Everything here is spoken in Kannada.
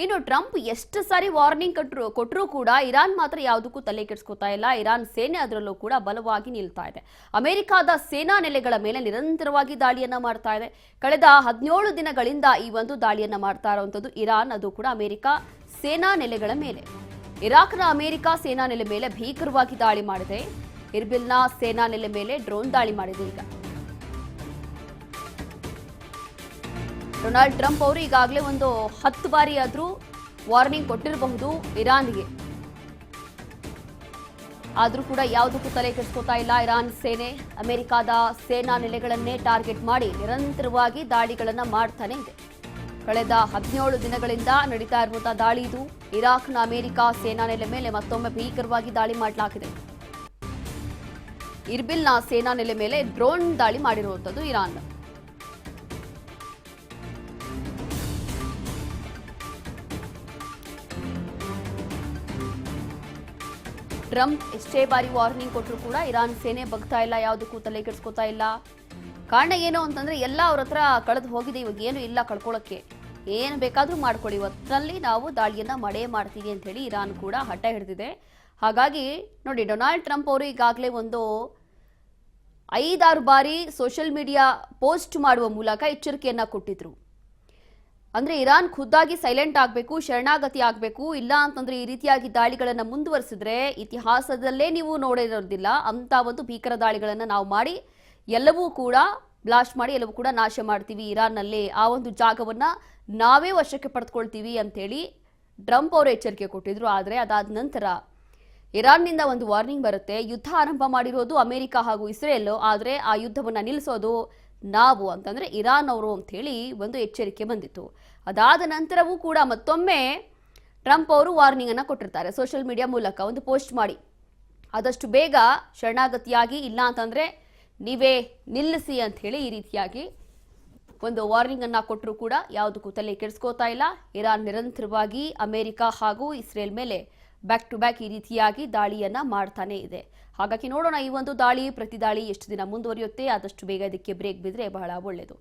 ಇನ್ನು ಟ್ರಂಪ್ ಎಷ್ಟು ಸಾರಿ ವಾರ್ನಿಂಗ್ ಕೊಟ್ಟರೂ ಕೂಡ ಇರಾನ್ ಮಾತ್ರ ಯಾವುದಕ್ಕೂ ತಲೆ ಕೆಡಿಸ್ಕೊತಾ ಇಲ್ಲ. ಇರಾನ್ ಸೇನೆ ಅದರಲ್ಲೂ ಕೂಡ ಬಲವಾಗಿ ನಿಲ್ತಾ ಇದೆ. ಅಮೆರಿಕದ ಸೇನಾ ನೆಲೆಗಳ ಮೇಲೆ ನಿರಂತರವಾಗಿ ದಾಳಿಯನ್ನ ಮಾಡ್ತಾ ಇದೆ. ಕಳೆದ 17 ದಿನಗಳಿಂದ ಈ ಒಂದು ದಾಳಿಯನ್ನ ಮಾಡ್ತಾ ಇರುವಂತದ್ದು ಇರಾನ್, ಅದು ಕೂಡ ಅಮೆರಿಕ ಸೇನಾ ನೆಲೆಗಳ ಮೇಲೆ. ಇರಾಕ್ನ ಅಮೆರಿಕ ಸೇನಾ ನೆಲೆ ಮೇಲೆ ಭೀಕರವಾಗಿ ದಾಳಿ ಮಾಡಿದೆ. ಇರ್ಬಿಲ್ನ ಸೇನಾ ನೆಲೆ ಮೇಲೆ ಡ್ರೋನ್ ದಾಳಿ ಮಾಡಿದೆ. ಈಗ ಡೊನಾಲ್ಡ್ ಟ್ರಂಪ್ ಅವರು ಈಗಾಗಲೇ ಒಂದು 10 ಬಾರಿ ಆದರೂ ವಾರ್ನಿಂಗ್ ಕೊಟ್ಟಿರಬಹುದು ಇರಾನ್ಗೆ. ಆದರೂ ಕೂಡ ಯಾವುದಕ್ಕೂ ತಲೆ ಕೆಡಿಸ್ಕೋತಾ ಇಲ್ಲ ಇರಾನ್ ಸೇನೆ. ಅಮೆರಿಕದ ಸೇನಾ ನೆಲೆಗಳನ್ನೇ ಟಾರ್ಗೆಟ್ ಮಾಡಿ ನಿರಂತರವಾಗಿ ದಾಳಿಗಳನ್ನು ಮಾಡ್ತಾನೆ ಇದೆ. ಕಳೆದ 17 ದಿನಗಳಿಂದ ನಡೀತಾ ಇರುವಂತಹ ದಾಳಿ ಇದು. ಇರಾಕ್ನ ಅಮೆರಿಕ ಸೇನಾ ನೆಲೆ ಮೇಲೆ ಮತ್ತೊಮ್ಮೆ ಭೀಕರವಾಗಿ ದಾಳಿ ಮಾಡಲಾಗಿದೆ. ಇರ್ಬಿಲ್ನ ಸೇನಾ ನೆಲೆ ಮೇಲೆ ಡ್ರೋನ್ ದಾಳಿ ಮಾಡಿರುವಂಥದ್ದು ಇರಾನ್. ಟ್ರಂಪ್ ಎಷ್ಟೇ ಬಾರಿ ವಾರ್ನಿಂಗ್ ಕೊಟ್ಟರು ಕೂಡ ಇರಾನ್ ಸೇನೆ ಬಗ್ತಾ ಇಲ್ಲ, ಯಾವುದಕ್ಕೂ ತಲೆ ಕೆಡಿಸ್ಕೋತಾ ಇಲ್ಲ. ಕಾರಣ ಏನು ಅಂತಂದ್ರೆ ಎಲ್ಲ ಅವ್ರ ಹತ್ರ ಕಳೆದು ಹೋಗಿದೆ, ಇವಾಗ ಏನು ಇಲ್ಲ ಕಳ್ಕೊಳ್ಳೋಕ್ಕೆ, ಏನು ಬೇಕಾದರೂ ಮಾಡ್ಕೊಳ್ಳಿ, ಒಟ್ಟಿನಲ್ಲಿ ನಾವು ದಾಳಿಯನ್ನ ಮಾಡೇ ಮಾಡ್ತೀವಿ ಅಂತ ಹೇಳಿ ಇರಾನ್ ಕೂಡ ಹಠ ಹಿಡಿದಿದೆ. ಹಾಗಾಗಿ ನೋಡಿ, ಡೊನಾಲ್ಡ್ ಟ್ರಂಪ್ ಅವರು ಈಗಾಗಲೇ ಒಂದು 5-6 ಬಾರಿ ಸೋಷಿಯಲ್ ಮೀಡಿಯಾ ಪೋಸ್ಟ್ ಮಾಡುವ ಮೂಲಕ ಎಚ್ಚರಿಕೆಯನ್ನ ಕೊಟ್ಟಿದ್ರು. ಅಂದ್ರೆ ಇರಾನ್ ಖುದ್ದಾಗಿ ಸೈಲೆಂಟ್ ಆಗಬೇಕು, ಶರಣಾಗತಿ ಆಗಬೇಕು, ಇಲ್ಲ ಅಂತಂದ್ರೆ ಈ ರೀತಿಯಾಗಿ ದಾಳಿಗಳನ್ನು ಮುಂದುವರಿಸಿದ್ರೆ ಇತಿಹಾಸದಲ್ಲೇ ನೀವು ನೋಡಿರೋದಿಲ್ಲ ಅಂತ ಒಂದು ಭೀಕರ ದಾಳಿಗಳನ್ನು ನಾವು ಮಾಡಿ ಎಲ್ಲವೂ ಕೂಡ ಬ್ಲಾಸ್ಟ್ ಮಾಡಿ ಎಲ್ಲವೂ ಕೂಡ ನಾಶ ಮಾಡ್ತೀವಿ, ಇರಾನ್ನಲ್ಲಿ ಆ ಒಂದು ಜಾಗವನ್ನ ನಾವೇ ವಶಕ್ಕೆ ಪಡೆದುಕೊಳ್ತೀವಿ ಅಂತೇಳಿ ಟ್ರಂಪ್ ಅವರು ಎಚ್ಚರಿಕೆ ಕೊಟ್ಟಿದ್ರು. ಆದರೆ ಅದಾದ ನಂತರ ಇರಾನ್ನಿಂದ ಒಂದು ವಾರ್ನಿಂಗ್ ಬರುತ್ತೆ. ಯುದ್ಧ ಆರಂಭ ಮಾಡಿರೋದು ಅಮೆರಿಕ ಹಾಗೂ ಇಸ್ರೇಲ್, ಆದರೆ ಆ ಯುದ್ಧವನ್ನು ನಿಲ್ಲಿಸೋದು ನಾವು ಅಂತಂದ್ರೆ ಇರಾನ್ ಅವರು ಅಂತ ಹೇಳಿ ಒಂದು ಎಚ್ಚರಿಕೆ ಬಂದಿತ್ತು. ಅದಾದ ನಂತರವೂ ಕೂಡ ಮತ್ತೊಮ್ಮೆ ಟ್ರಂಪ್ ಅವರು ವಾರ್ನಿಂಗ್ ಅನ್ನ ಕೊಟ್ಟಿರ್ತಾರೆ ಸೋಷಿಯಲ್ ಮೀಡಿಯಾ ಮೂಲಕ ಒಂದು ಪೋಸ್ಟ್ ಮಾಡಿ. ಆದಷ್ಟು ಬೇಗ ಶರಣಾಗತಿಯಾಗಿ, ಇಲ್ಲ ಅಂತಂದ್ರೆ ನೀವೇ ನಿಲ್ಲಿಸಿ ಅಂತ ಹೇಳಿ ಈ ರೀತಿಯಾಗಿ ಒಂದು ವಾರ್ನಿಂಗ್ ಅನ್ನ ಕೊಟ್ಟರು ಕೂಡ ಯಾವುದಕ್ಕೂ ತಲೆ ಕೆಡಿಸ್ಕೋತಾ ಇಲ್ಲ. ಇರಾನ್ ನಿರಂತರವಾಗಿ ಅಮೆರಿಕ ಹಾಗೂ ಇಸ್ರೇಲ್ ಮೇಲೆ ಬ್ಯಾಕ್ ಟು ಬ್ಯಾಕ್ ಈ ರೀತಿಯಾಗಿ ದಾಳಿಯನ್ನ ಮಾಡ್ತಾನೆ ಇದೆ. ಹಾಗಾಗಿ ನೋಡೋಣ ಈ ಒಂದು ದಾಳಿ ಪ್ರತಿ ದಾಳಿ ಎಷ್ಟು ದಿನ ಮುಂದುವರಿಯುತ್ತೆ. ಆದಷ್ಟು ಬೇಗ ಇದಕ್ಕೆ ಬ್ರೇಕ್ ಬಿದ್ರೆ ಬಹಳ ಒಳ್ಳೆಯದು.